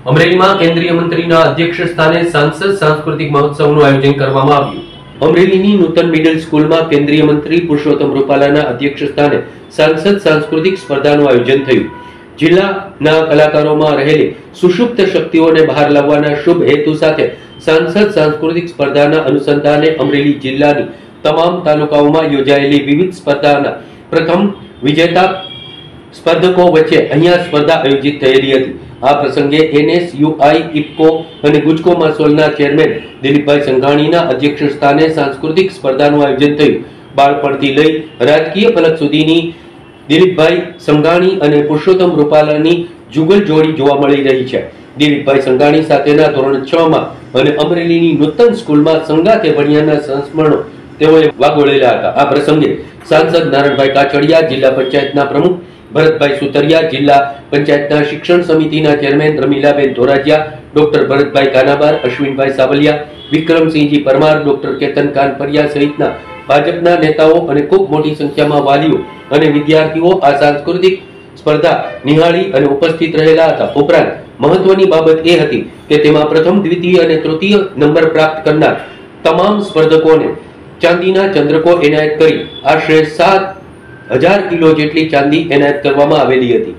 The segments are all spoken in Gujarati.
અમરેલીમાં કેન્દ્રીય મંત્રીના અધ્યક્ષ સ્થાને સાંસદ સાંસ્કૃતિક મહોત્સવનું આયોજન કરવામાં આવ્યું। અમરેલીની નૂતન મિડલ સ્કૂલમાં કેન્દ્રીય મંત્રી પુરુષોત્તમ રૂપાલાના અધ્યક્ષ સ્થાને સાંસદ સાંસ્કૃતિક સ્પર્ધાનું આયોજન થયું। જિલ્લાના કલાકારોમાં રહેલી સુષુપ્ત શક્તિઓને બહાર લાવવાના શુભ હેતુ સાથે સાંસદ સાંસ્કૃતિક સ્પર્ધાના અનુસંધાને અમરેલી જિલ્લાની તમામ તાલુકાઓમાં યોજાયેલી વિવિધ સ્પર્ધાના પ્રથમ વિજેતા સ્પર્ધકો વચ્ચે અહીંયા સ્પર્ધા આયોજિત થયેલી હતી। આ પ્રસંગે NSUI ઇફકો અને ગુજકો માસોલના ચેરમેન દિલીપભાઈ સંઘાણીના અધ્યક્ષ સ્થાને સાંસ્કૃતિક સ્પર્ધાનું આયોજન થયું। બાળપણથી લઈ રાજકીય ફલક સુધીની દિલીપભાઈ સંઘાણી અને પુરુષોત્તમ રૂપાલાની જુગલ જોડી જોવા મળી રહી છે। દિલીપભાઈ સંઘાણી સાથેના ધોરણ 6 માં અને અમરેલીની નૂતન સ્કૂલમાં સંગાથે ભણ્યાના સંસ્મરણો તેઓએ વાગોળેલા હતા। આ પ્રસંગે સાંસદ નારણભાઈ કાછડિયા, જિલ્લા પંચાયતના પ્રમુખ ભરતભાઈ સુતરિયા, જિલ્લા પંચાયતના શિક્ષણ સમિતિના ચેરમેન રમીલાબેન ધોરાજીયા, ડોક્ટર ભરતભાઈ કાનાબાર, અશ્વિનભાઈ સાવલિયા, વિક્રમસિંહજી પરમાર, ડોક્ટર કેતન કાનપરિયા સહિતના ભાજપના નેતાઓ અને ખૂબ મોટી સંખ્યામાં વાલીઓ અને વિદ્યાર્થીઓ આ સાંસ્કૃતિક સ્પર્ધા નિહાળી અને ઉપસ્થિત રહેલા હતા। ઉપરાંત મહત્વની બાબત એ હતી કે તેમાં પ્રથમ, દ્વિતીય અને તૃતીય નંબર પ્રાપ્ત કરનાર તમામ સ્પર્ધકોને ચાંદીના ચંદ્રકો એનાયત કરી આશરે 7,000 કિલો જેટલી ચાંદી એનાયત કરવામાં આવેલી હતી।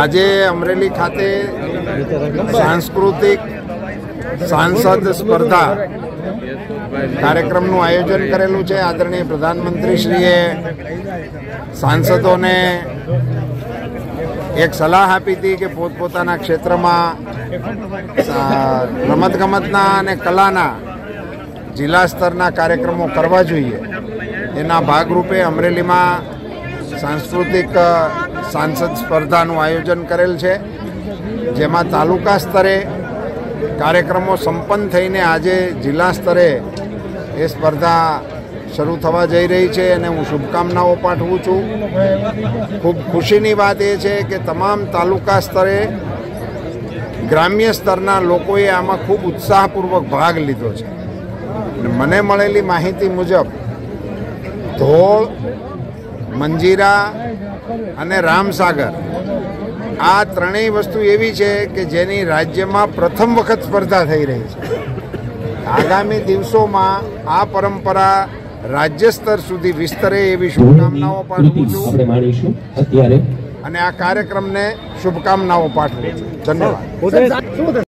આજે અમરેલી ખાતે સાંસ્કૃતિક સાંસદ સ્પર્ધા કાર્યક્રમનું આયોજન કરેલું છે। આદરણીય પ્રધાનમંત્રીશ્રીએ સાંસદોને એક સલાહ આપી હતી કે પોતપોતાના ક્ષેત્રમાં રમતગમતના અને કલાના જિલ્લા સ્તરના કાર્યક્રમો કરવા જોઈએ। એના ભાગરૂપે અમરેલીમાં સાંસ્કૃતિક સાંસદ સ્પર્ધાનું આયોજન કરેલ છે, જેમાં તાલુકા સ્તરે કાર્યક્રમો સંપન્ન થઈને આજે જિલ્લા સ્તરે એ સ્પર્ધા શરૂ થવા જઈ રહી છે અને હું શુભકામનાઓ પાઠવું છું। ખૂબ ખુશીની વાત એ છે કે તમામ તાલુકા સ્તરે ગ્રામ્ય સ્તરના લોકોએ આમાં ખૂબ ઉત્સાહપૂર્વક ભાગ લીધો છે। મને મળેલી માહિતી મુજબ ધોળ, મંજીરા અને રામસાગર આ ત્રણેય વસ્તુ એવી છે કે જેની રાજ્યમાં પ્રથમ વખત સ્પર્ધા થઈ રહી છે। આગામી દિવસોમાં આ પરંપરા રાજ્ય સ્તર સુધી વિસ્તરે એવી શુભકામનાઓ પાઠવું છું અને આ કાર્યક્રમને શુભકામનાઓ પાઠવું છું। ધન્યવાદ।